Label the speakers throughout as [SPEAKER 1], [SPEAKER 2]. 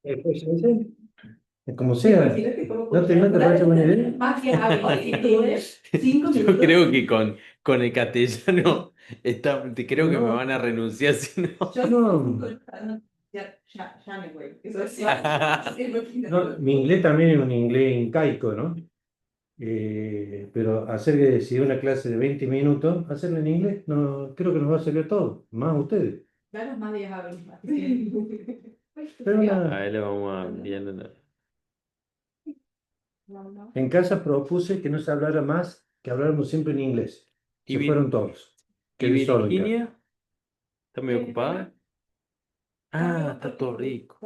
[SPEAKER 1] Pues, ¿sí? Como sea. ¿No te parece buena idea?
[SPEAKER 2] Más que algo, así tuve 5 minutos.
[SPEAKER 3] Yo creo que con el castellano creo que me
[SPEAKER 1] No,
[SPEAKER 3] van a renunciar si no.
[SPEAKER 2] Yo
[SPEAKER 1] no.
[SPEAKER 2] ya me voy. Eso es
[SPEAKER 1] No, mi inglés también es un inglés incaico, ¿no? Pero hacer que si una clase de 20 minutos, hacerla en inglés, no, creo que nos va a salir todo, más ustedes.
[SPEAKER 2] Danos más 10 hábitos.
[SPEAKER 1] Pero
[SPEAKER 3] A ver, le vamos a enviar
[SPEAKER 1] en casa propuse que no se hablara más, que habláramos siempre en inglés.
[SPEAKER 3] ¿Y,
[SPEAKER 1] Se fueron todos.
[SPEAKER 3] y
[SPEAKER 1] Quedé solo en casa.
[SPEAKER 3] Virginia? ¿Está muy ocupada? Ah, está todo rico.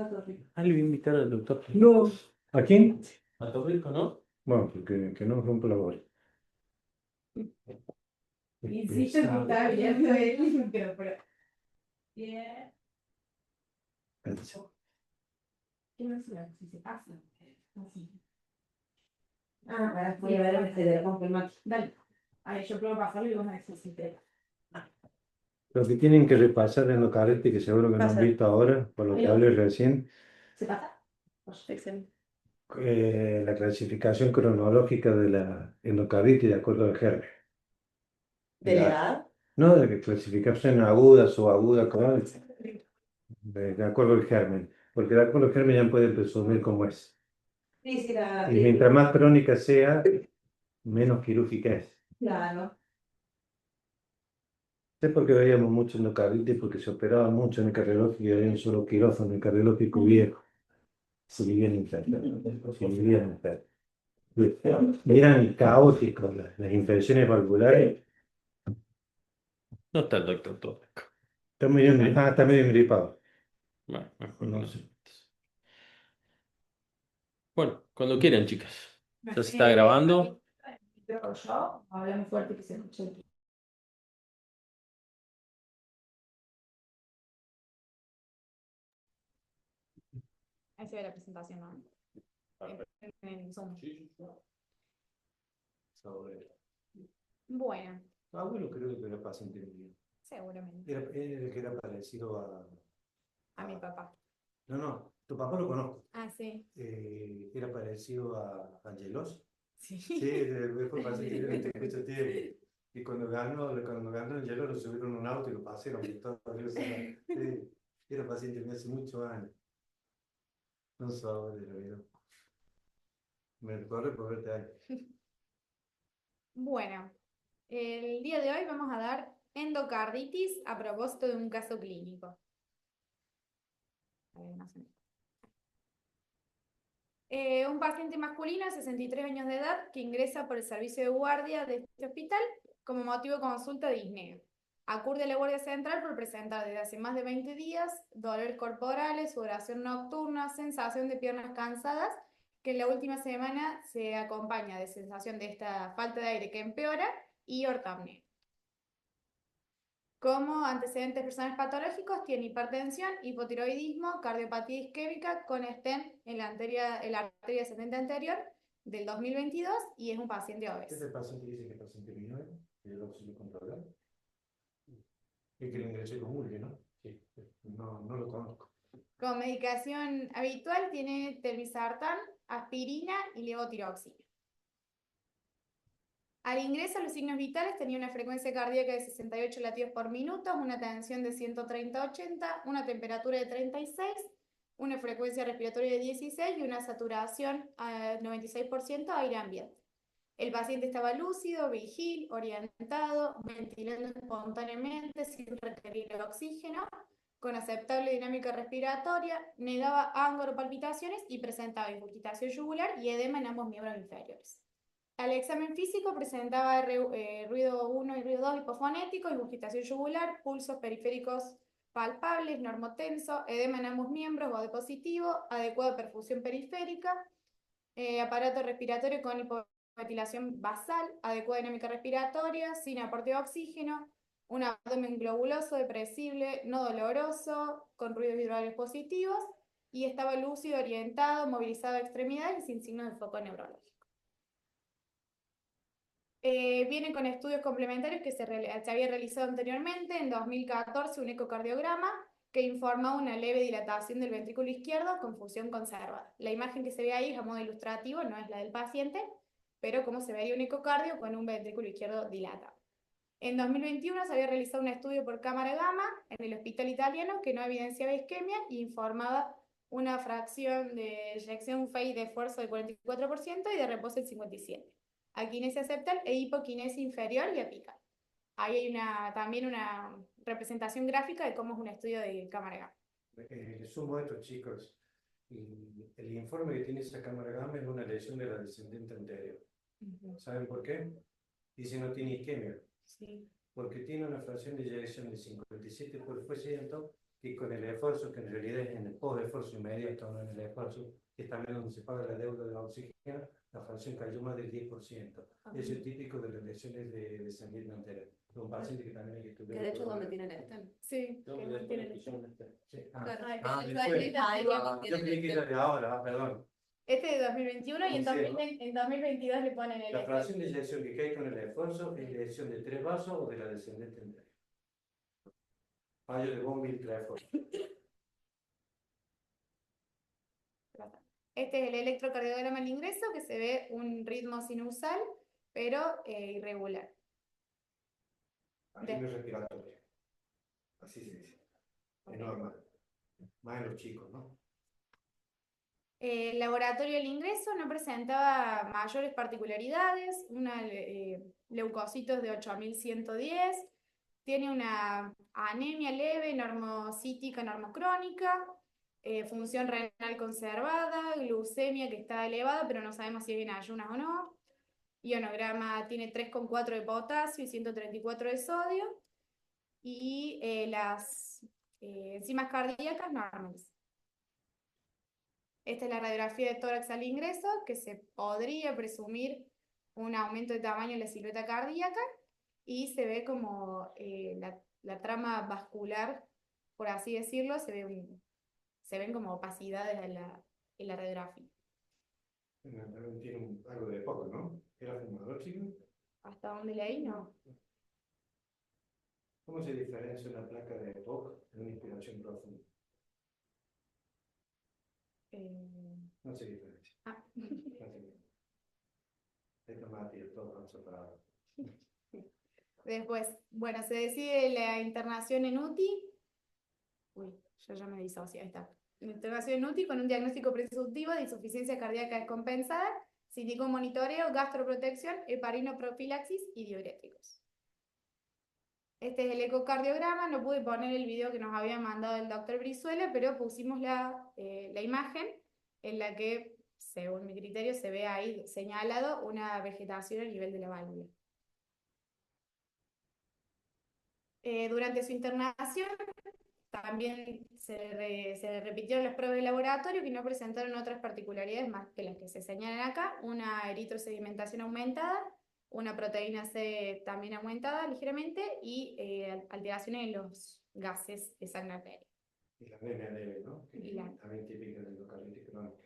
[SPEAKER 3] Ah, le voy a invitar al doctor.
[SPEAKER 1] No. ¿A quién?
[SPEAKER 3] A todo rico, ¿no?
[SPEAKER 1] Bueno, que no rompa la bola.
[SPEAKER 2] Insisto en que está abierto él, pero. Bien. ¿Qué no sé si se pasa? Así. Voy a ver este de confirmar. Dale. A ver, yo pruebo pasarlo y vamos a ver si se pega.
[SPEAKER 1] Lo que tienen que repasar en los caretes, que seguro que no han
[SPEAKER 2] Pasa.
[SPEAKER 1] visto ahora, por lo que hablé recién,
[SPEAKER 2] ¿Se pasa? Excelente.
[SPEAKER 1] la clasificación cronológica de la endocarditis de acuerdo al germen.
[SPEAKER 2] ¿De la edad?
[SPEAKER 1] No, de la clasificación aguda, subaguda, de acuerdo al germen. Porque de acuerdo al germen ya pueden presumir cómo es.
[SPEAKER 2] Sí, sí,
[SPEAKER 1] Y mientras más crónica sea, menos quirúrgica es.
[SPEAKER 2] claro.
[SPEAKER 1] Es porque veíamos mucho endocarditis, porque se operaba mucho en el cardiológico y había un solo quirófano en el cardiológico viejo. Se vivían enfermos. Se vivían enfermos. Y eran caóticos las infecciones valvulares.
[SPEAKER 3] No está el doctor todo rico.
[SPEAKER 1] Está medio engripado.
[SPEAKER 3] Bueno, mejor
[SPEAKER 1] No
[SPEAKER 3] no.
[SPEAKER 1] sé.
[SPEAKER 3] Bueno, cuando quieran, chicas. Ya se está
[SPEAKER 2] Eh,
[SPEAKER 3] grabando.
[SPEAKER 2] Yo, hablamos fuerte que se escuche el. Ahí se ve la presentación, ¿no? En Zoom. Bueno,
[SPEAKER 1] Abuelo creo que era paciente mío.
[SPEAKER 2] seguramente.
[SPEAKER 1] Era el que era parecido
[SPEAKER 2] A mi papá.
[SPEAKER 1] No, tu papá lo conozco.
[SPEAKER 2] Ah, sí.
[SPEAKER 1] Era parecido a Angelos.
[SPEAKER 2] Sí.
[SPEAKER 1] Sí, fue paciente mío en mucho tiempo. Y cuando ganó Angelos lo subieron a un auto y lo pasaron por todo el Sí, era paciente mío hace muchos años. No sabe de la vida. Me recuerdo por verte ahí.
[SPEAKER 2] Bueno, el día de hoy vamos a dar endocarditis a propósito de un caso clínico. A ver, no sé. Un paciente masculino de 63 años de edad que ingresa por el servicio de guardia de este hospital como motivo de consulta de disnea. Acude a la guardia central por presentar desde hace más de 20 días dolores corporales, sudoración nocturna, sensación de piernas cansadas, que en la última semana se acompaña de sensación de esta falta de aire que empeora y ortopnea. Como antecedentes personales patológicos, tiene hipertensión, hipotiroidismo, cardiopatía isquémica con stent en la arteria ascendente anterior del 2022 y es un paciente obeso.
[SPEAKER 1] Este paciente dice que es paciente mío, que yo lo suelo controlar. Y que lo ingresé con Ulge, ¿no? Sí, no lo conozco.
[SPEAKER 2] Con medicación habitual tiene telmisartán, aspirina y levotiroxina. Al ingreso, los signos vitales tenía una frecuencia cardíaca de 68 latidos por minuto, una tensión de 130-80, una temperatura de 36, una frecuencia respiratoria de 16 y una saturación a 96% aire ambiente. El paciente estaba lúcido, vigil, orientado, ventilando espontáneamente sin requerir oxígeno, con aceptable dinámica respiratoria, negaba palpitaciones y presentaba incurgitación yugular y edema en ambos miembros inferiores. Al examen físico presentaba ruido 1 y ruido 2 hipofonético, ingurgitación yugular, pulsos periféricos palpables, normotenso, edema en ambos miembros, BOD positivo, adecuada perfusión periférica, aparato respiratorio con hipoventilación basal, adecuada dinámica respiratoria, sin aporte de oxígeno, un abdomen globuloso, depresible, no doloroso, con ruidos visuales positivos, y estaba lúcido, orientado, movilizado a extremidades y sin signos de foco neurológico. Vienen con estudios complementarios que se había realizado anteriormente, en 2014 un ecocardiograma, que que informaba una leve dilatación del ventrículo izquierdo con función conservada. La imagen que se ve ahí es a modo ilustrativo, no es la del paciente, pero como se vería un ecocardio con un ventrículo izquierdo dilatado. En 2021 se había realizado un estudio por cámara gamma en el hospital italiano que no evidenciaba isquemia y informaba una fracción de eyección phase de esfuerzo del 44% y de reposo del 57%. Aquinesia septal e hipoquinesia inferior y apical. Ahí hay también una representación gráfica de cómo es un estudio de cámara gamma.
[SPEAKER 1] Sumo a estos chicos, y el informe que tiene esa cámara gamma es una lesión de la descendente anterior. ¿Saben por qué? Dice no tiene isquemia.
[SPEAKER 2] Sí.
[SPEAKER 1] Porque tiene una fracción de eyección de 57%, que con el esfuerzo, que en realidad es en el post-esfuerzo inmediato, no en el esfuerzo, que es también donde se paga la deuda de oxígeno, la fracción cayó más del 10%. Eso es típico de las lesiones de descendiente anterior. De un paciente que también hay que estudiar.
[SPEAKER 4] Que de hecho es donde tienen stem.
[SPEAKER 2] Sí, que no tiene
[SPEAKER 1] Sí.
[SPEAKER 4] Claro.
[SPEAKER 1] Después. Yo creí que era de ahora, perdón.
[SPEAKER 2] Este es de 2021 y en
[SPEAKER 1] Sí,
[SPEAKER 2] 2022 le ponen el
[SPEAKER 1] La fracción de eyección que cae con el esfuerzo es la eyección de 3 vasos o de la descendente anterior. Fallo de Bonville 3 esfuerzos.
[SPEAKER 2] Este es el electrocardiograma al ingreso, que se ve un ritmo sinusal, pero irregular.
[SPEAKER 1] Arritmia respiratoria. Así se dice. Es normal. Más en los chicos, ¿no?
[SPEAKER 2] El laboratorio del ingreso no presentaba mayores particularidades, leucocitos de 8110, tiene una anemia leve, normocítica, normocrónica, función renal conservada, glucemia que está elevada, pero no sabemos si es en ayunas o no. Ionograma tiene 3,4 de potasio y 134 de sodio. Y las enzimas cardíacas normales. Esta es la radiografía de tórax al ingreso, que se podría presumir un aumento de tamaño en la silueta cardíaca y se ve como la trama vascular, por así decirlo, se ven como opacidades en la radiografía.
[SPEAKER 1] Tiene algo de poco, ¿no? ¿Era fumador, chico?
[SPEAKER 2] Hasta donde leí, no.
[SPEAKER 1] ¿Cómo se diferencia una placa de EPOC de una inspiración profunda? No se diferencia.
[SPEAKER 2] Ah.
[SPEAKER 1] No se diferencia. Esta materia, todo van separados.
[SPEAKER 2] Después, bueno, se decide la internación en UTI. Uy, yo ya me disocié, ahí está. Internación en UTI con un diagnóstico presuntivo de insuficiencia cardíaca descompensada, se indicó un monitoreo, gastroprotección, heparinoprofilaxis y diuréticos. Este es el ecocardiograma, no pude poner el video que nos había mandado el doctor Brizuela, pero pusimos la imagen en la que, según mi criterio, se ve ahí señalado una vegetación a nivel de la válvula. Durante su internación también se repitieron las pruebas de laboratorio que no presentaron otras particularidades más que las que se señalan acá, una eritrosedimentación aumentada, una proteína C también aumentada ligeramente y alteraciones en los gases de sangre arterial.
[SPEAKER 1] Y la anemia leve, ¿no?
[SPEAKER 2] Y la-
[SPEAKER 1] También típica de endocarditis crónica.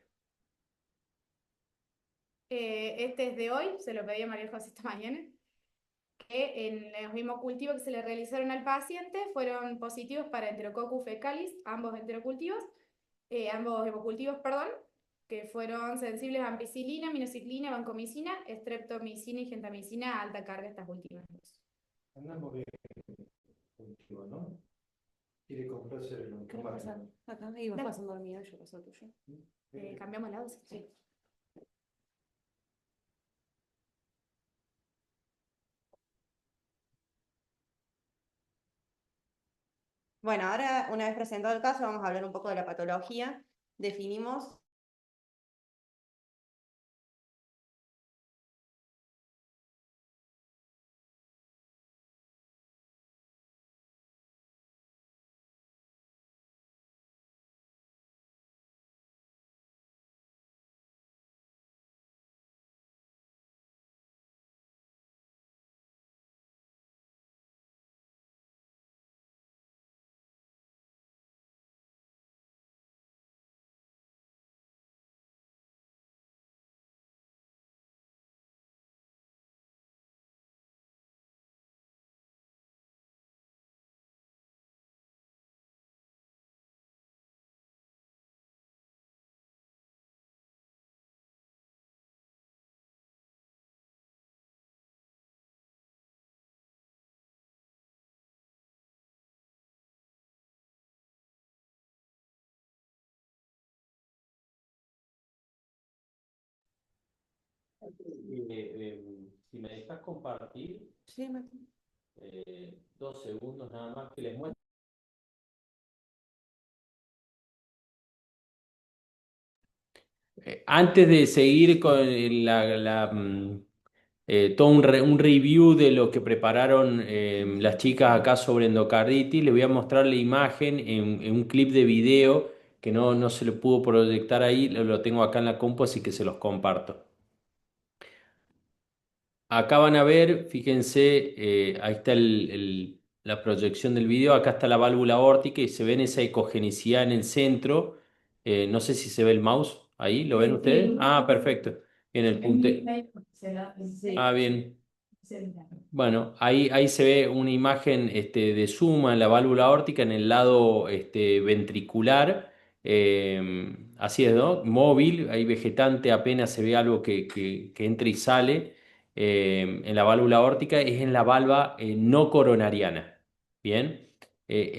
[SPEAKER 2] Este es de hoy, se lo pedí a María José esta mañana, que en los mismos cultivos que se le realizaron al paciente fueron positivos para Enterococcus fecalis, ambos hemocultivos, perdón, que fueron sensibles a ampicilina, minociclina, vancomicina, streptomicina y gentamicina a alta carga estas últimas dos.
[SPEAKER 1] Andamos bien contigo, ¿no? Quiere comprarse el
[SPEAKER 4] ¿Qué pasa? Acá ibas
[SPEAKER 2] Dale.
[SPEAKER 4] pasando el mío y yo paso el tuyo.
[SPEAKER 2] ¿Cambiamos la dosis?
[SPEAKER 4] Sí. Bueno, ahora una vez presentado el caso, vamos a hablar un poco de la patología. Definimos
[SPEAKER 3] Si me dejas compartir
[SPEAKER 4] Sí, Martín.
[SPEAKER 3] 2 segundos nada más que les muestro. Antes de seguir con todo un review de lo que prepararon las chicas acá sobre endocarditis, les voy a mostrar la imagen en un clip de video que no se le pudo proyectar ahí, lo tengo acá en la compu, así que se los comparto. Acá van a ver, fíjense, ahí está la proyección del video, acá está la válvula aórtica y se ven esa ecogenicidad en el centro. No sé si se ve el mouse ahí, ¿lo ven ustedes? Ah, perfecto. En el punto. Ah, bien. Bueno, ahí se ve una imagen de suma en la válvula aórtica en el lado ventricular. Así es, ¿no? Móvil, ahí vegetante, apenas se ve algo que entra y sale. En la válvula aórtica es en la valva no coronariana. Bien.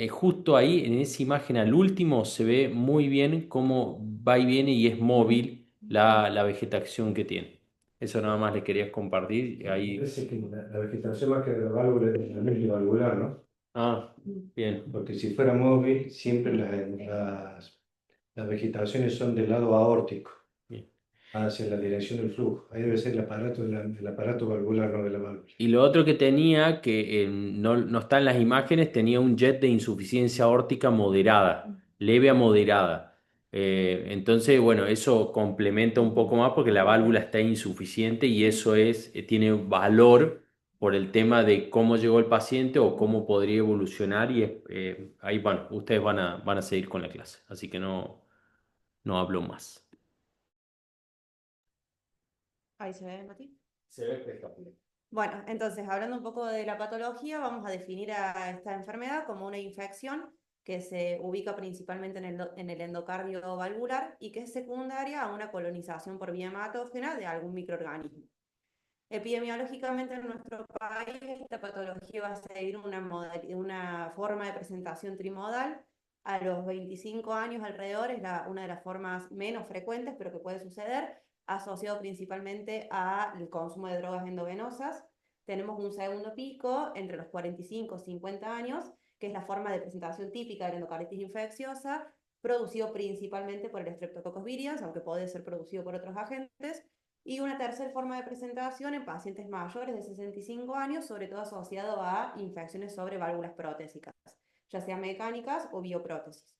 [SPEAKER 3] Justo ahí, en esa imagen al último, se ve muy bien cómo va y viene y es móvil la vegetación que tiene. Eso nada más le quería compartir. Ahí.
[SPEAKER 1] Parece que la vegetación más que de la válvula es la valvular, ¿no?
[SPEAKER 3] Ah, bien.
[SPEAKER 1] Porque si fuera móvil, siempre las vegetaciones son del lado aórtico,
[SPEAKER 3] Bien.
[SPEAKER 1] hacia la dirección del flujo. Ahí debe ser el aparato valvular, no de la válvula.
[SPEAKER 3] Y lo otro que tenía, que no está en las imágenes, tenía un jet de insuficiencia aórtica moderada, leve a moderada. Entonces, bueno, eso complementa un poco más porque la válvula está insuficiente y eso tiene valor por el tema de cómo llegó el paciente o cómo podría evolucionar y ahí, bueno, ustedes van a seguir con la clase, así que no hablo más.
[SPEAKER 4] Ahí se ve, Mati.
[SPEAKER 3] Se ve espectacular.
[SPEAKER 4] Bueno, entonces, hablando un poco de la patología, vamos a definir a esta enfermedad como una infección que se ubica principalmente en el endocardio valvular y que es secundaria a una colonización por vía hematógena de algún microorganismo. Epidemiológicamente en nuestro país esta patología va a seguir una forma de presentación trimodal. A los 25 años alrededor es una de las formas menos frecuentes, pero que puede suceder, asociado principalmente al consumo de drogas endovenosas. Tenemos un segundo pico entre los 45 y 50 años, que es la forma de presentación típica de la endocarditis infecciosa, producido principalmente por el Streptococcus viridans, aunque puede ser producido por otros agentes, y una tercera forma de presentación en pacientes mayores de 65 años, sobre todo asociado a infecciones sobre válvulas protésicas, ya sean mecánicas o bioprótesis.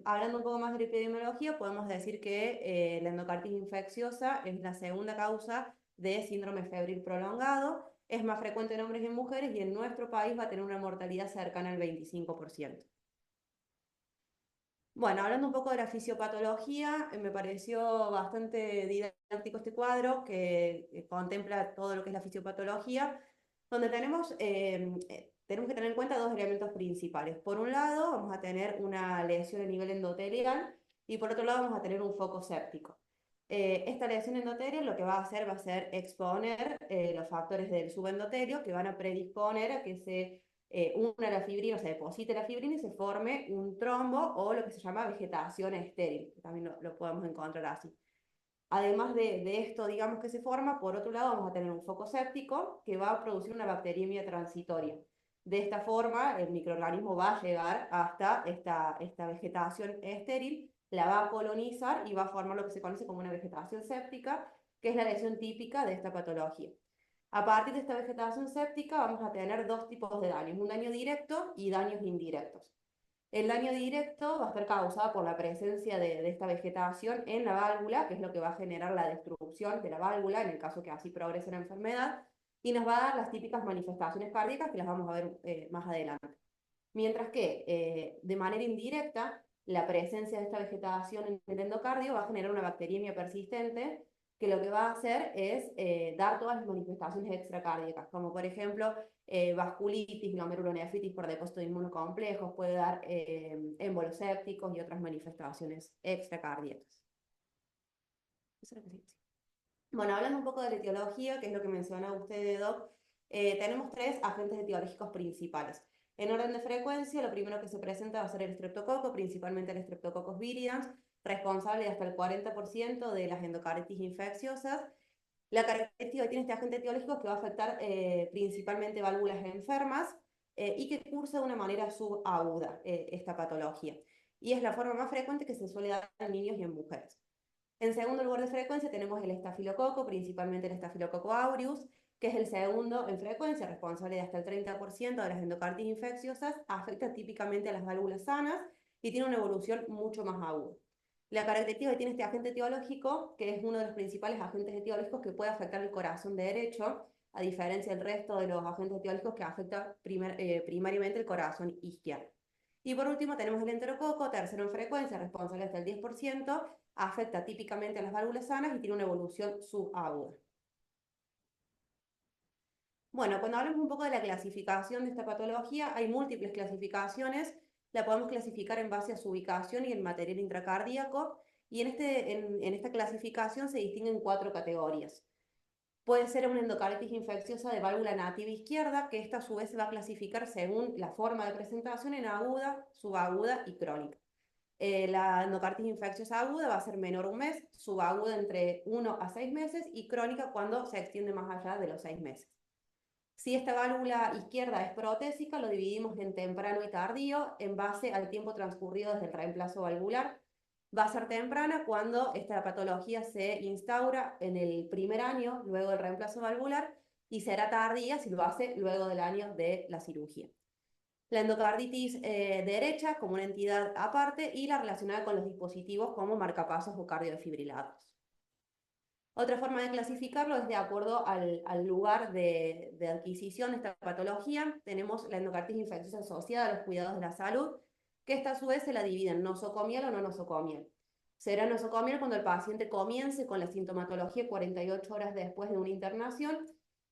[SPEAKER 4] Hablando un poco más de la epidemiología, podemos decir que la endocarditis infecciosa es la segunda causa de síndrome febril prolongado, es más frecuente en hombres y en mujeres y en nuestro país va a tener una mortalidad cercana al 25%. Bueno, hablando un poco de la fisiopatología, me pareció bastante didáctico este cuadro que contempla todo lo que es la fisiopatología, donde tenemos que tener en cuenta dos elementos principales. Por un lado, vamos a tener una lesión a nivel endotelial y por otro lado vamos a tener un foco séptico. Esta lesión endotelial lo que va a ser exponer los factores del subendotelio que van a predisponer a que se una la fibrina, se deposite la fibrina y se forme un trombo o lo que se llama vegetación estéril, que también lo podemos encontrar así. Además de esto, digamos que se forma, por otro lado vamos a tener un foco séptico que va a producir una bacteriemia transitoria. De esta forma, el microorganismo va a llegar hasta esta vegetación estéril, la va a colonizar y va a formar lo que se conoce como una vegetación séptica, que es la lesión típica de esta patología. A partir de esta vegetación séptica vamos a tener dos tipos de daños, un daño directo y daños indirectos. El daño directo va a estar causado por la presencia de esta vegetación en la válvula, que es lo que va a generar la destrucción de la válvula, en el caso que así progrese la enfermedad, y nos va a dar las típicas manifestaciones cardíacas que las vamos a ver más adelante. Mientras que de manera indirecta, la presencia de esta vegetación en el endocardio va a generar una bacteriemia persistente que lo que va a hacer es dar todas las manifestaciones extracardíacas, como por ejemplo vasculitis, glomerulonefritis por depósito de inmunocomplejos, puede dar émbolos sépticos y otras manifestaciones extracardíacas. Bueno, hablando un poco de la etiología, que es lo que mencionaba usted, Doc, tenemos tres agentes etiológicos principales. En orden de frecuencia, lo primero que se presenta va a ser el estreptococo, principalmente el Streptococcus viridans, responsable de hasta el 40% de las endocarditis infecciosas. La característica que tiene este agente etiológico es que va a afectar principalmente válvulas enfermas y que cursa de una manera subaguda esta patología. Y es la forma más frecuente que se suele dar en niños y en mujeres. En segundo lugar de frecuencia tenemos el estafilococo, principalmente el estafilococo aureus, que es el segundo en frecuencia, responsable de hasta el 30% de las endocarditis infecciosas, afecta típicamente a las válvulas sanas y tiene una evolución mucho más aguda. La característica que tiene este agente etiológico, que es uno de los principales agentes etiológicos que puede afectar el corazón derecho, a diferencia del resto de los agentes etiológicos que afecta primariamente el corazón izquierdo. Y por último tenemos el enterococo, tercero en frecuencia, responsable hasta el 10%, afecta típicamente a las válvulas sanas y tiene una evolución subaguda. Bueno, cuando hablamos un poco de la clasificación de esta patología, hay múltiples clasificaciones. La podemos clasificar en base a su ubicación y el material intracardíaco. Y en esta clasificación se distinguen 4 categorías. Puede ser una endocarditis infecciosa de válvula nativa izquierda, que esta a su vez se va a clasificar según la forma de presentación en aguda, subaguda y crónica. La endocarditis infecciosa aguda va a ser menor un mes, subaguda entre 1 a 6 meses y crónica cuando se extiende más allá de los 6 meses. Si esta válvula izquierda es protésica, lo dividimos en temprano y tardío en base al tiempo transcurrido desde el reemplazo valvular. Va a ser temprana cuando esta patología se instaura en el primer año luego del reemplazo valvular y será tardía si lo hace luego del año de la cirugía. La endocarditis derecha como una entidad aparte y la relacionada con los dispositivos como marcapasos o cardiofibrilados. Otra forma de clasificarlo es de acuerdo al lugar de adquisición de esta patología. Tenemos la endocarditis infecciosa asociada a los cuidados de la salud, que esta a su vez se la divide en nosocomial o no nosocomial. Será nosocomial cuando el paciente comience con la sintomatología 48 horas después de una internación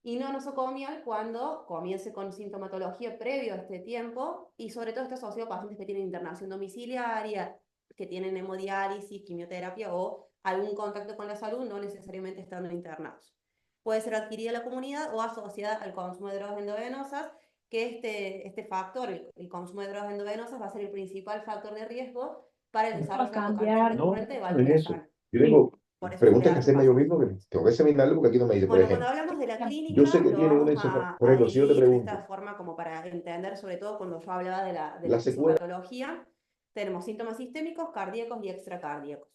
[SPEAKER 4] y no nosocomial cuando comience con sintomatología previo a este tiempo y sobre todo está asociado a pacientes que tienen internación domiciliaria, que tienen hemodiálisis, quimioterapia o algún contacto con la salud, no necesariamente estando internados. Puede ser adquirida en la comunidad o asociada al consumo de drogas endovenosas, que este factor, el consumo de drogas endovenosas, va a ser el principal factor de riesgo para el desarrollo de endocarditis recurrente de válvula sana.
[SPEAKER 5] Yo tengo
[SPEAKER 4] Por eso
[SPEAKER 5] preguntas que
[SPEAKER 4] se
[SPEAKER 5] hacerme
[SPEAKER 4] le
[SPEAKER 5] yo
[SPEAKER 4] hace
[SPEAKER 5] mismo, que tengo que examinarlo porque aquí no me dice, por
[SPEAKER 4] Bueno, cuando
[SPEAKER 5] ejemplo.
[SPEAKER 4] hablamos de la
[SPEAKER 5] Yo
[SPEAKER 4] clínica,
[SPEAKER 5] sé que
[SPEAKER 4] lo
[SPEAKER 5] tiene una
[SPEAKER 4] vamos
[SPEAKER 5] por
[SPEAKER 4] a
[SPEAKER 5] ejemplo, si yo te
[SPEAKER 4] dividir de esta
[SPEAKER 5] pregunto,
[SPEAKER 4] forma como para entender, sobre todo cuando yo hablaba de la
[SPEAKER 5] la secuela,
[SPEAKER 4] fisiopatología, tenemos síntomas sistémicos, cardíacos y extracardíacos.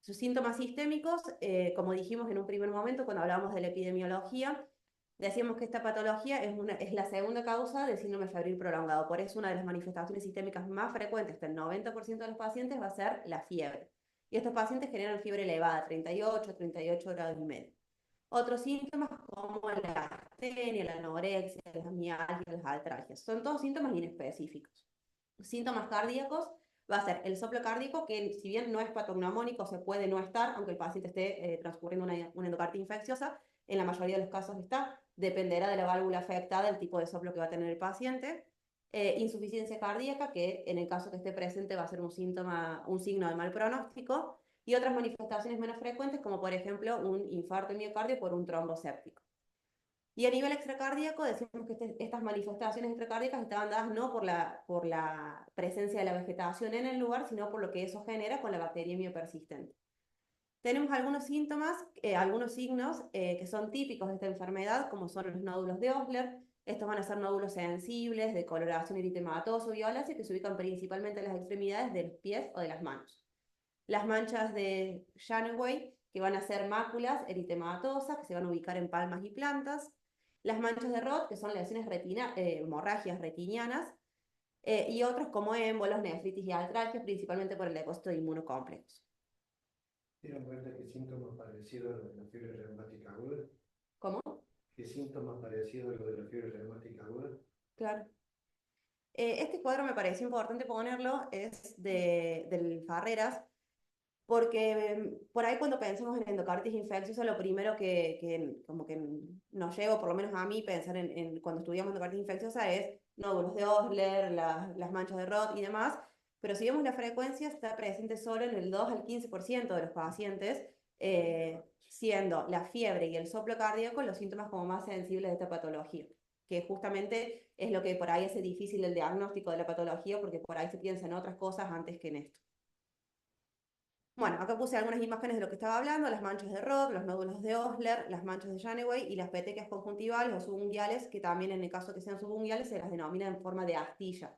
[SPEAKER 4] Sus síntomas sistémicos, como dijimos en un primer momento cuando hablábamos de la epidemiología, decíamos que esta patología es la segunda causa del síndrome febril prolongado. Por eso una de las manifestaciones sistémicas más frecuentes, hasta el 90% de los pacientes, va a ser la fiebre. Y estos pacientes generan fiebre elevada, 38 grados y medio. Otros síntomas como la astenia, la anorexia, las mialgias, las artralgias, son todos síntomas inespecíficos. Síntomas cardíacos va a ser el soplo cardíaco, que si bien no es patognomónico, se puede no estar, aunque el paciente esté transcurriendo una endocarditis infecciosa, en la mayoría de los casos está, dependerá de la válvula afectada, el tipo de soplo que va a tener el paciente. Insuficiencia cardíaca, que en el caso que esté presente va a ser un signo de mal pronóstico, y otras manifestaciones menos frecuentes, como por ejemplo un infarto de miocardio por un trombo séptico. Y a nivel extracardíaco, decimos que estas manifestaciones extracardíacas estaban dadas no por la presencia de la vegetación en el lugar, sino por lo que eso genera con la bacteriemia persistente. Tenemos algunos síntomas, algunos signos que son típicos de esta enfermedad, como son los nódulos de Osler. Estos van a ser nódulos sensibles, de coloración eritematosa o violácea, que se ubican principalmente en las extremidades de los pies o de las manos. Las manchas de Janeway, que van a ser máculas eritematosas, que se van a ubicar en palmas y plantas. Las manchas de Roth, que son lesiones hemorragias retinianas, y otros como émbolos, nefritis y artralgias, principalmente por el depósito de inmunocomplejos.
[SPEAKER 1] ¿Tienen en cuenta qué síntomas parecidos a los de la fiebre reumática aguda?
[SPEAKER 4] ¿Cómo?
[SPEAKER 1] ¿Qué síntomas parecidos a los de la fiebre reumática aguda?
[SPEAKER 4] Claro. Este cuadro me pareció importante ponerlo, es del Farreras, porque por ahí cuando pensamos en endocarditis infecciosa, lo primero como que nos lleva, por lo menos a mí, pensar cuando estudiamos endocarditis infecciosa es nódulos de Osler, las manchas de Roth y demás, pero si vemos la frecuencia está presente solo en el 2 al 15% de los pacientes, siendo la fiebre y el soplo cardíaco los síntomas como más sensibles de esta patología, que justamente es lo que por ahí hace difícil el diagnóstico de la patología, porque por ahí se piensa en otras cosas antes que en esto. Bueno, acá puse algunas imágenes de lo que estaba hablando, las manchas de Roth, los nódulos de Osler, las manchas de Janeway y las petequias conjuntivales o subunguiales, que también en el caso que sean subunguiales se las denomina en forma de astilla.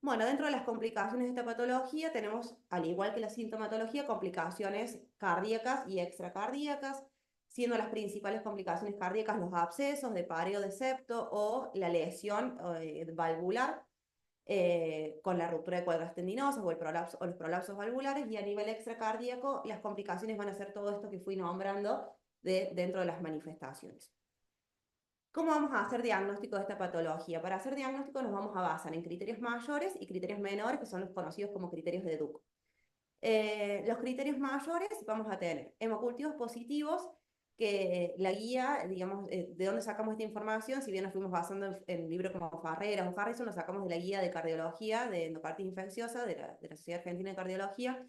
[SPEAKER 4] Bueno, dentro de las complicaciones de esta patología tenemos, al igual que la sintomatología, complicaciones cardíacas y extracardíacas, siendo las principales complicaciones cardíacas los abscesos de pareo de septo o la lesión valvular con la ruptura de cuerdas tendinosas o, o los prolapsos valvulares, y a nivel extracardíaco las complicaciones van a ser todo esto que fui nombrando dentro de las manifestaciones. ¿Cómo vamos a hacer diagnóstico de esta patología? Para hacer diagnóstico nos vamos a basar en criterios mayores y criterios menores, que son los conocidos como criterios de Duke. Los criterios mayores vamos a tener hemocultivos positivos, que la guía, digamos, de dónde sacamos esta información, si bien nos fuimos basando en libros como Farreras o Harrison, lo sacamos de la guía de cardiología de endocarditis infecciosa de la Sociedad Argentina de Cardiología.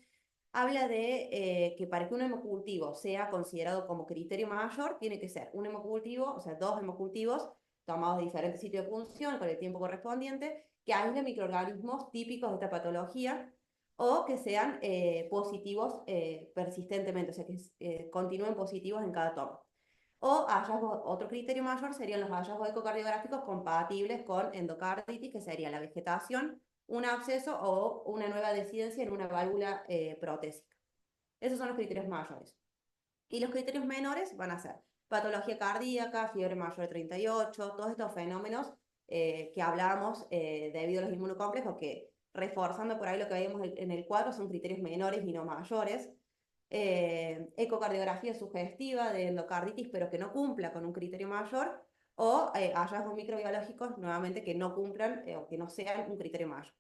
[SPEAKER 4] Habla de que para que un hemocultivo sea considerado como criterio mayor, tiene que ser un hemocultivo, o sea, 2 hemocultivos tomados de diferentes sitios de punción con el tiempo correspondiente, que aíslen microorganismos típicos de esta patología, o que sean positivos persistentemente, o sea, que continúen positivos en cada toma. O hallazgos, otro criterio mayor serían los hallazgos ecocardiográficos compatibles con endocarditis, que sería la vegetación, un absceso o una nueva desidencia en una válvula protésica. Esos son los criterios mayores. Y los criterios menores van a ser patología cardíaca, fiebre mayor de 38, todos estos fenómenos que hablábamos debido a los inmunocomplejos, que reforzando por ahí lo que veíamos en el cuadro, son criterios menores y no mayores. Ecocardiografía sugestiva de endocarditis, pero que no cumpla con un criterio mayor, o hallazgos microbiológicos, nuevamente, que no cumplan o que no sean un criterio mayor.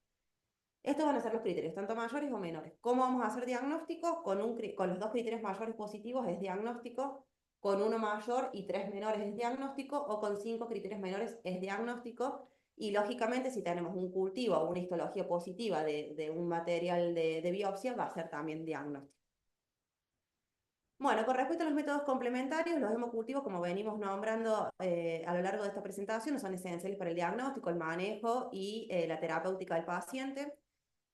[SPEAKER 4] Estos van a ser los criterios, tanto mayores o menores. ¿Cómo vamos a hacer diagnóstico? Con los 2 criterios mayores positivos es diagnóstico, con 1 mayor y 3 menores es diagnóstico, o con 5 criterios menores es diagnóstico. Y lógicamente, si tenemos un cultivo o una histología positiva de un material de biopsia, va a ser también diagnóstico. Bueno, con respecto a los métodos complementarios, los hemocultivos, como venimos nombrando a lo largo de esta presentación, son esenciales para el diagnóstico, el manejo y la terapéutica del paciente.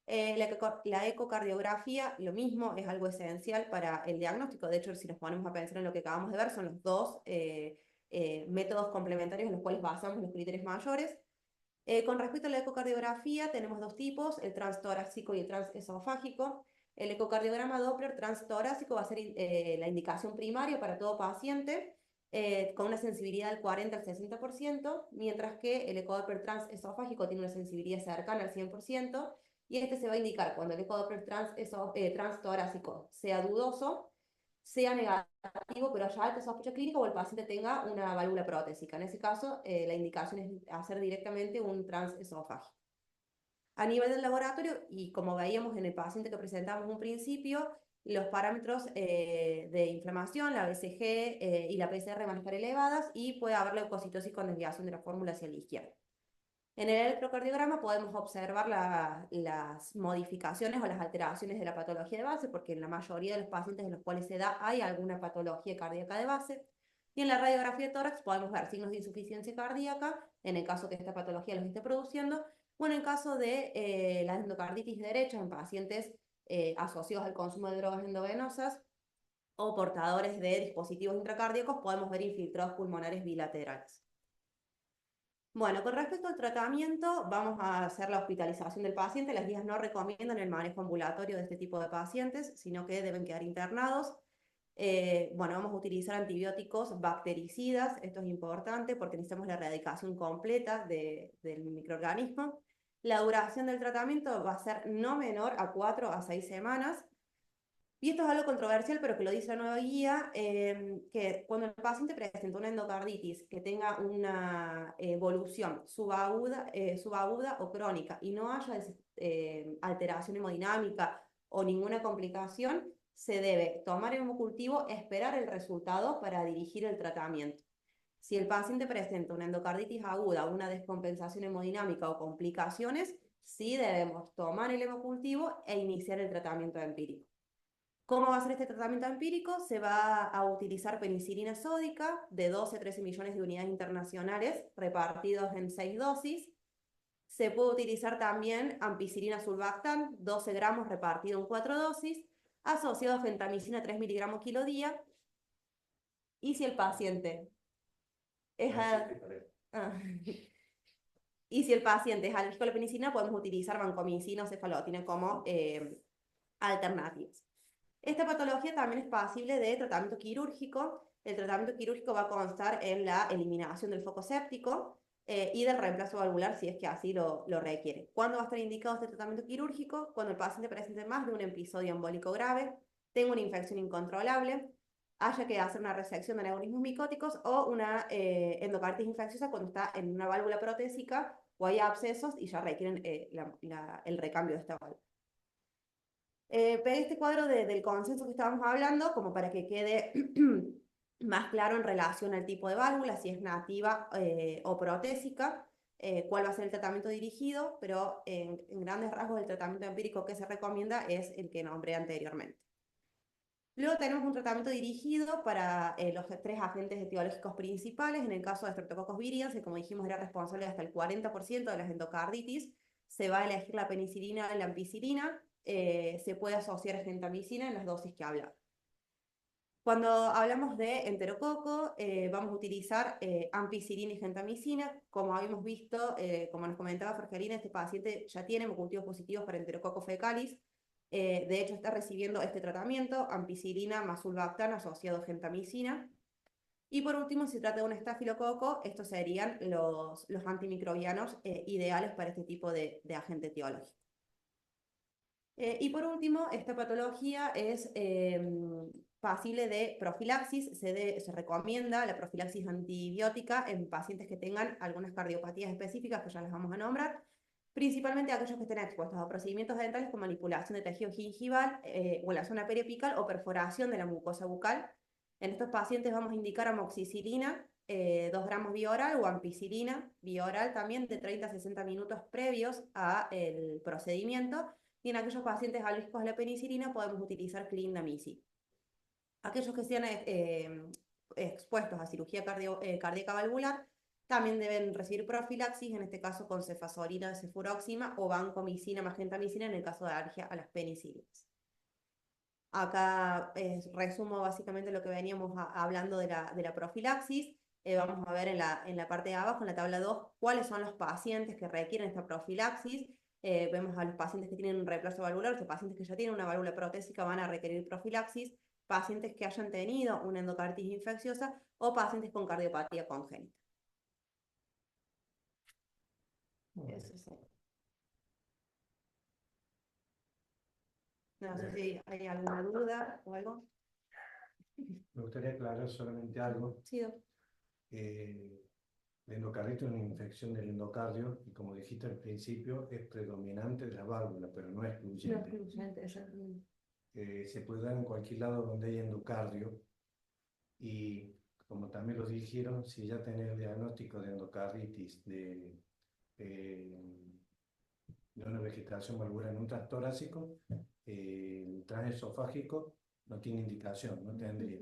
[SPEAKER 4] La ecocardiografía, lo mismo, es algo esencial para el diagnóstico. De hecho, si nos ponemos a pensar en lo que acabamos de ver, son los 2 métodos complementarios en los cuales basamos los criterios mayores. Con respecto a la ecocardiografía, tenemos 2 tipos, el transtorácico y el transesofágico. El ecocardiograma Doppler transtorácico va a ser la indicación primaria para todo paciente, con una sensibilidad del 40 al 60%, mientras que el ecodoppler transesofágico tiene una sensibilidad cercana al 100%, y este se va a indicar cuando el ecodoppler transtorácico sea dudoso, sea negativo, pero haya alta sospecha clínica, o el paciente tenga una válvula protésica. En ese caso, la indicación es hacer directamente un transesofágico. A nivel del laboratorio, y como veíamos en el paciente que presentamos en un principio, los parámetros de inflamación, la BCG y la PCR van a estar elevadas, y puede haber leucocitosis con desviación de la fórmula hacia la izquierda. En el electrocardiograma podemos observar las modificaciones o las alteraciones de la patología de base, porque en la mayoría de los pacientes en los cuales se da hay alguna patología cardíaca de base. Y en la radiografía de tórax podemos ver signos de insuficiencia cardíaca, en el caso que esta patología los esté produciendo, o en el caso de la endocarditis derecha en pacientes asociados al consumo de drogas endovenosas o portadores de dispositivos intracardíacos, podemos ver infiltrados pulmonares bilaterales. Bueno, con respecto al tratamiento, vamos a hacer la hospitalización del paciente. Las guías no recomiendan el manejo ambulatorio de este tipo de pacientes, sino que deben quedar internados. Bueno, vamos a utilizar antibióticos bactericidas. Esto es importante porque necesitamos la erradicación completa del microorganismo. La duración del tratamiento va a ser no menor a 4 a 6 semanas. Y esto es algo controversial, pero que lo dice la nueva guía, que cuando el paciente presenta una endocarditis que tenga una evolución subaguda o crónica y no haya alteración hemodinámica o ninguna complicación, se debe tomar el hemocultivo, esperar el resultado para dirigir el tratamiento. Si el paciente presenta una endocarditis aguda, una descompensación hemodinámica o complicaciones, sí debemos tomar el hemocultivo e iniciar el tratamiento empírico. ¿Cómo va a ser este tratamiento empírico? Se va a utilizar penicilina sódica de 12 a 13 millones de unidades internacionales repartidos en 6 dosis. Se puede utilizar también ampicilina sulbactam, 12 gramos repartido en 4 dosis, asociado a gentamicina 3 miligramos kilo día. Y si el paciente es ah, y si el paciente es alérgico a la penicilina, podemos utilizar vancomicina o cefalotina como alternativas. Esta patología también es pasible de tratamiento quirúrgico. El tratamiento quirúrgico va a constar en la eliminación del foco séptico y del reemplazo valvular si es que así lo requiere. ¿Cuándo va a estar indicado este tratamiento quirúrgico? Cuando el paciente presente más de un episodio embólico grave, tenga una infección incontrolable, haya que hacer una resección de neuronismos micóticos o una endocarditis infecciosa cuando está en una válvula protésica o hay abscesos y ya requieren el recambio de esta válvula. Pegué este cuadro del consenso que estábamos hablando como para que quede más claro en relación al tipo de válvula, si es nativa o protésica, cuál va a ser el tratamiento dirigido, pero en grandes rasgos el tratamiento empírico que se recomienda es el que nombré anteriormente. Luego tenemos un tratamiento dirigido para los 3 agentes etiológicos principales. En el caso de Streptococcus viridans, que como dijimos era responsable de hasta el 40% de las endocarditis, se va a elegir la penicilina y la ampicilina. Se puede asociar a gentamicina en las dosis que hablamos. Cuando hablamos de enterococo, vamos a utilizar ampicilina y gentamicina. Como habíamos visto, como nos comentaba Forgelina, este paciente ya tiene hemocultivos positivos para enterococo fecalis. De hecho, está recibiendo este tratamiento, ampicilina más sulbactam asociado a gentamicina. Y por último, si se trata de un estafilococo, estos serían los antimicrobianos ideales para este tipo de agente etiológico. Y por último, esta patología es pasible de profilaxis. Se recomienda la profilaxis antibiótica en pacientes que tengan algunas cardiopatías específicas que ya les vamos a nombrar, principalmente aquellos que estén expuestos a procedimientos dentales con manipulación de tejido gingival o en la zona periapical o perforación de la mucosa bucal. En estos pacientes vamos a indicar amoxicilina, 2 gramos vía oral, o ampicilina vía oral también de 30 a 60 minutos previos al procedimiento. Y en aquellos pacientes alérgicos a la penicilina podemos utilizar clindamycin. Aquellos que sean expuestos a cirugía cardíaca valvular también deben recibir profilaxis, en este caso con cefazolina, cefuroxima o vancomicina, gentamicina en el caso de alergia a las penicilinas. Acá resumo básicamente lo que veníamos hablando de la profilaxis. Vamos a ver en la parte de abajo, en la tabla 2, cuáles son los pacientes que requieren esta profilaxis. Vemos a los pacientes que tienen un reemplazo valvular, los pacientes que ya tienen una válvula protésica van a requerir profilaxis, pacientes que hayan tenido una endocarditis infecciosa o pacientes con cardiopatía congénita. Eso sí. No sé si hay alguna duda o algo.
[SPEAKER 1] Me gustaría aclarar solamente algo.
[SPEAKER 4] Sí,
[SPEAKER 1] La endocarditis es una infección del endocardio y como dijiste al principio es predominante de la válvula, pero no excluyente. Se puede dar en cualquier lado donde hay endocardio y como también lo dijeron, si ya tenés el diagnóstico de endocarditis de una vegetación valvular en un transtorácico, el transesofágico no tiene indicación, no tendría.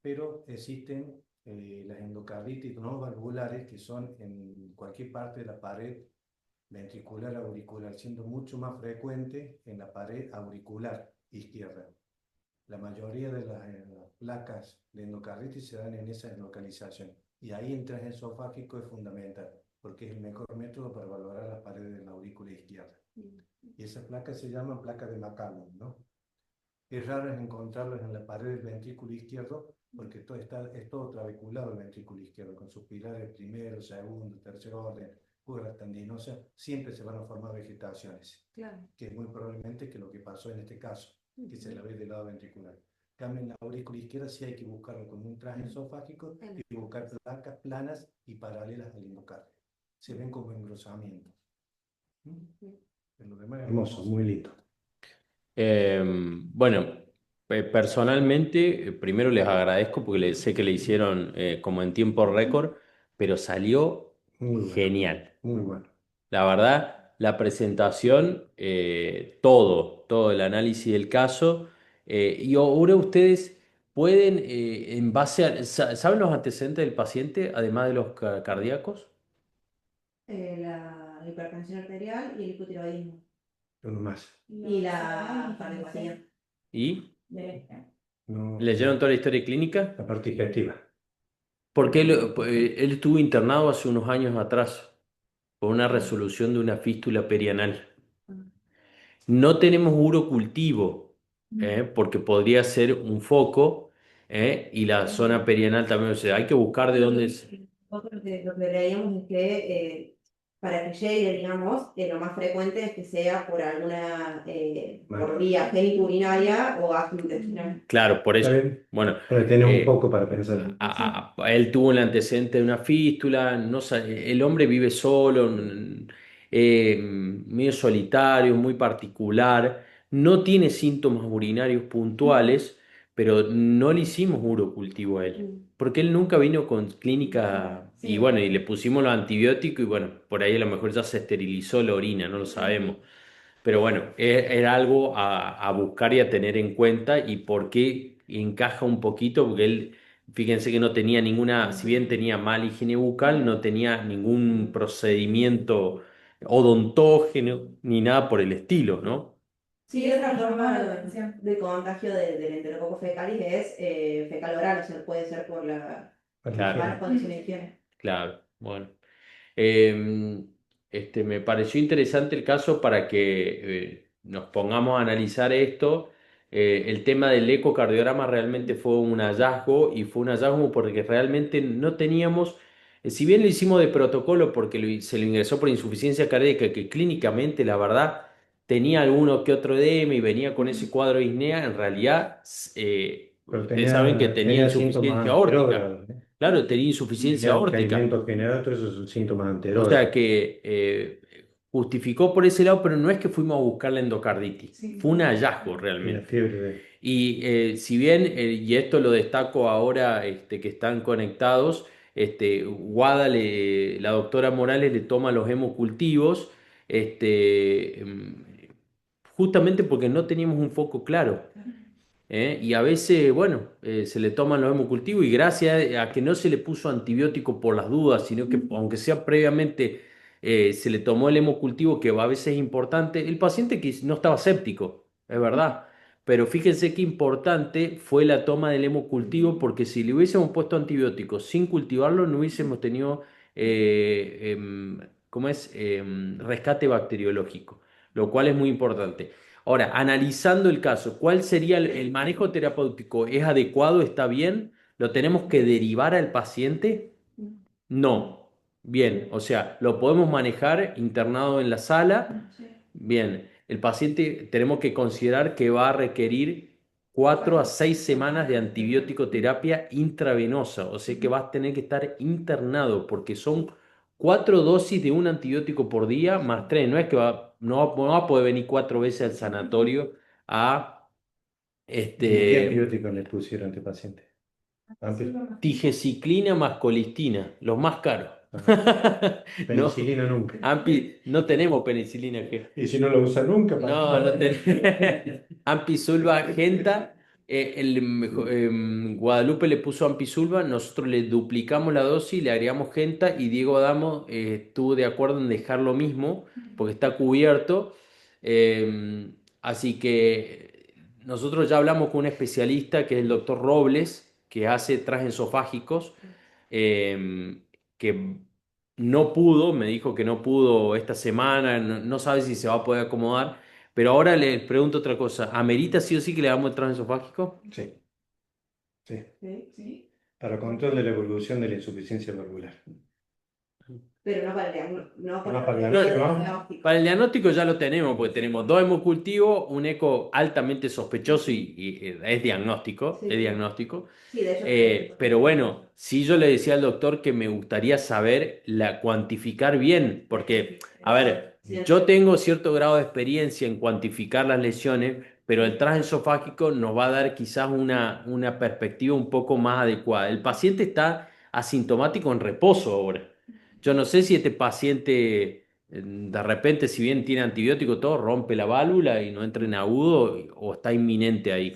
[SPEAKER 1] Pero existen las endocarditis no valvulares que son en cualquier parte de la pared ventricular auricular, siendo mucho más frecuente en la pared auricular izquierda. La mayoría de las placas de endocarditis se dan en esa localización y ahí el transesofágico es fundamental porque es el mejor método para valorar las paredes de la aurícula izquierda. Y esas placas se llaman placas de McCallum, ¿no? Es raro encontrarlas en la pared del ventrículo izquierdo porque es todo trabeculado el ventrículo izquierdo, con sus pilares primero, segundo, tercer orden, curvas tendinosas, siempre se van a formar vegetaciones.
[SPEAKER 4] Claro.
[SPEAKER 1] Que es muy probablemente que lo que pasó en este caso, que se la ve del lado ventricular. Cambio en la aurícula izquierda sí hay que buscarlo con un traje esofágico y buscar placas planas y paralelas al endocardio. Se ven como engrosamientos. Pero lo demás es hermoso, muy lindo.
[SPEAKER 3] Bueno, personalmente, primero les agradezco porque sé que le hicieron como en tiempo récord, pero salió
[SPEAKER 1] Muy bueno.
[SPEAKER 3] genial.
[SPEAKER 1] Muy bueno.
[SPEAKER 3] La verdad, la presentación, todo el análisis del caso. Y ahora ustedes pueden, en base a, ¿saben los antecedentes del paciente, además de los cardíacos?
[SPEAKER 4] la hipertensión arterial y el hipotiroidismo.
[SPEAKER 1] Uno más.
[SPEAKER 4] Y la cardiopatía.
[SPEAKER 3] ¿Y
[SPEAKER 1] No,
[SPEAKER 3] leyeron toda la historia clínica?
[SPEAKER 1] la parte digestiva.
[SPEAKER 3] Porque él estuvo internado hace unos años atrás por una resolución de una fístula perianal. No tenemos urocultivo, porque podría ser un foco, y la zona perianal también. O sea, hay que buscar de dónde es.
[SPEAKER 4] Lo que leíamos es que para que llegue, digamos, lo más frecuente es que sea por alguna por vía genitourinaria o gastrointestinal.
[SPEAKER 3] Claro, por eso.
[SPEAKER 1] Está bien.
[SPEAKER 3] Bueno,
[SPEAKER 1] Pero tenemos un
[SPEAKER 3] eh,
[SPEAKER 1] poco para pensar.
[SPEAKER 3] él tuvo un antecedente de una fístula, el hombre vive solo, medio solitario, muy particular, no tiene síntomas urinarios puntuales, pero no le hicimos urocultivo a él, porque él nunca vino con clínica, y bueno, y le pusimos los antibióticos y bueno, por ahí a lo mejor ya se esterilizó la orina, no lo sabemos. Pero bueno, era algo a buscar y a tener en cuenta y por qué encaja un poquito, porque él, fíjense que no tenía ninguna, si bien tenía mala higiene bucal, no tenía ningún procedimiento odontógeno ni nada por el estilo, ¿no?
[SPEAKER 4] Sí, otra forma de contagio del enterococo fecalis es fecal oral, o sea, puede ser por la
[SPEAKER 3] Claro.
[SPEAKER 4] malas condiciones de higiene.
[SPEAKER 3] Claro, bueno. Eh, Me pareció interesante el caso para que nos pongamos a analizar esto. El tema del ecocardiograma realmente fue un hallazgo y fue un hallazgo porque realmente no teníamos, si bien lo hicimos de protocolo porque se lo ingresó por insuficiencia cardíaca, que clínicamente la verdad tenía alguno que otro edema y venía con ese cuadro de disnea, en realidad
[SPEAKER 1] Pero
[SPEAKER 3] ustedes saben que tenía
[SPEAKER 1] tenía síntomas
[SPEAKER 3] insuficiencia aórtica.
[SPEAKER 1] anterógrados, ¿eh?
[SPEAKER 3] Claro, tenía insuficiencia
[SPEAKER 1] Ya el
[SPEAKER 3] aórtica.
[SPEAKER 1] caimiento general, todos esos son síntomas
[SPEAKER 3] O
[SPEAKER 1] anterógrafos.
[SPEAKER 3] sea que justificó por ese lado, pero no es que fuimos a buscar la endocarditis, fue un hallazgo
[SPEAKER 1] Y la
[SPEAKER 3] realmente.
[SPEAKER 1] fiebre de...
[SPEAKER 3] Y si bien, y esto lo destaco ahora que están conectados, la doctora Morales le toma los hemocultivos, justamente porque no teníamos un foco claro. Y a veces, bueno, se le toman los hemocultivos y gracias a que no se le puso antibiótico por las dudas, sino que aunque sea previamente se le tomó el hemocultivo, que a veces es importante, el paciente que no estaba séptico, es verdad, pero fíjense qué importante fue la toma del hemocultivo porque si le hubiésemos puesto antibióticos sin cultivarlo, no hubiésemos tenido, ¿cómo es? Rescate bacteriológico, lo cual es muy importante. Ahora, analizando el caso, ¿cuál sería el manejo terapéutico? ¿Es adecuado? ¿Está bien? ¿Lo tenemos que derivar al paciente? No. Bien, o sea, lo podemos manejar internado en la sala. Bien, el paciente tenemos que considerar que va a requerir 4 a 6 semanas de antibiótico terapia intravenosa, o sea que va a tener que estar internado porque son 4 dosis de un antibiótico por día más tres. No es que no va a poder venir 4 veces al sanatorio a
[SPEAKER 1] ¿Qué antibióticos le pusieron a este paciente?
[SPEAKER 3] tigeciclina más colistina, los más caros. No,
[SPEAKER 1] Penicilina nunca.
[SPEAKER 3] no tenemos penicilina que.
[SPEAKER 1] Y si no lo usa nunca,
[SPEAKER 3] No, no tenemos. Ampicilva Genta, Guadalupe le puso Ampicilva, nosotros le duplicamos la dosis, le agregamos Genta y Diego Adamo estuvo de acuerdo en dejar lo mismo porque está cubierto. Así que nosotros ya hablamos con un especialista que es el doctor Robles, que hace transesofágicos, que no pudo, me dijo que no pudo esta semana, no sabe si se va a poder acomodar. Pero ahora le pregunto otra cosa. ¿Amerita sí o sí que le damos el transesofágico?
[SPEAKER 1] Sí, sí. Para control de la evolución de la insuficiencia valvular.
[SPEAKER 4] Pero no para el diagnóstico.
[SPEAKER 1] No, para el diagnóstico,
[SPEAKER 4] diagnóstico.
[SPEAKER 3] Para el diagnóstico ya lo tenemos, porque tenemos 2 hemocultivos, un eco altamente sospechoso y es diagnóstico,
[SPEAKER 4] Sí.
[SPEAKER 3] es diagnóstico.
[SPEAKER 4] Sí, de hecho.
[SPEAKER 3] Pero bueno, sí yo le decía al doctor que me gustaría saber cuantificar bien, porque, a ver,
[SPEAKER 4] Sí.
[SPEAKER 3] yo tengo cierto grado de experiencia en cuantificar las lesiones, pero el transesofágico nos va a dar quizás una perspectiva un poco más adecuada. El paciente está asintomático en reposo ahora. Yo no sé si este paciente de repente, si bien tiene antibiótico, todo rompe la válvula y no entra en agudo o está inminente ahí.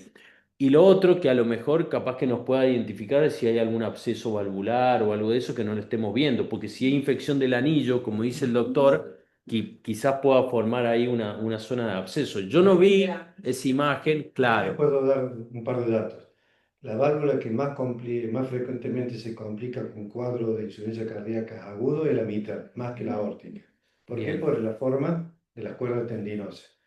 [SPEAKER 3] Y lo otro que a lo mejor capaz que nos pueda identificar es si hay algún absceso valvular o algo de eso que no lo estemos viendo, porque si hay infección del anillo, como dice el doctor, quizás pueda formar ahí una zona de absceso. Yo no vi esa imagen,
[SPEAKER 1] Les
[SPEAKER 3] claro,
[SPEAKER 1] puedo dar un par de datos. La válvula que más frecuentemente se complica con cuadro de insuficiencia cardíaca agudo es la mitral, más que la aórtica. ¿Por qué?
[SPEAKER 3] bien,
[SPEAKER 1] Por la forma de las cuerdas tendinosas.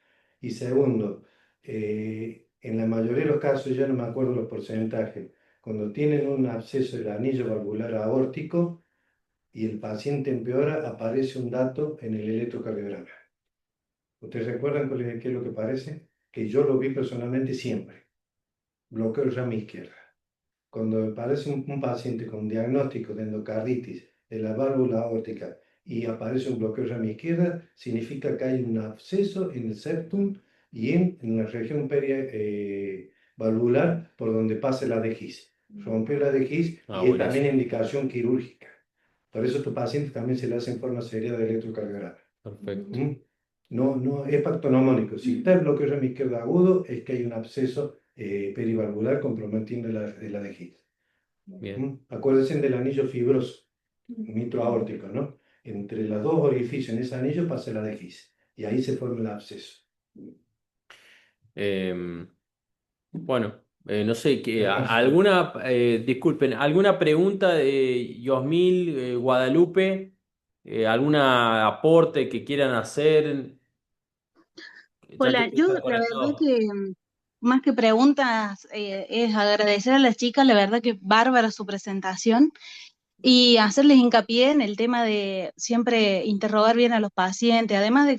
[SPEAKER 1] Y segundo, en la mayoría de los casos, ya no me acuerdo los porcentajes, cuando tienen un absceso del anillo valvular aórtico y el paciente empeora, aparece un dato en el electrocardiograma. ¿Ustedes recuerdan qué es lo que parece? Que yo lo vi personalmente siempre. Bloqueo de rama izquierda. Cuando aparece un paciente con diagnóstico de endocarditis de la válvula aórtica y aparece un bloqueo de rama izquierda, significa que hay un absceso en el septum y en la región valvular por donde pasa la adhesis. Rompió la adhesis y es también
[SPEAKER 3] buenísimo,
[SPEAKER 1] indicación quirúrgica. Por eso a tu paciente también se le hace en forma seria de electrocardiograma.
[SPEAKER 3] perfecto,
[SPEAKER 1] ¿Mm? No es pactonómonico. Si está el bloqueo de rama izquierda agudo, es que hay un absceso perivalvular comprometiendo la adhesis.
[SPEAKER 3] bien.
[SPEAKER 1] Acuérdense del anillo fibroso, mitro aórtico, ¿no? Entre los dos orificios en ese anillo pasa la adhesis y ahí se forma el absceso.
[SPEAKER 3] Em, bueno, no sé,
[SPEAKER 1] Hermoso.
[SPEAKER 3] disculpen, ¿alguna pregunta de Yosmil, Guadalupe? ¿Algún aporte que quieran hacer? Ya que
[SPEAKER 6] Hola,
[SPEAKER 3] usted
[SPEAKER 6] yo
[SPEAKER 3] está
[SPEAKER 6] la verdad
[SPEAKER 3] conectado.
[SPEAKER 6] que más que preguntas es agradecer a las chicas, la verdad que bárbara su presentación y hacerles hincapié en el tema de siempre interrogar bien a los pacientes, además de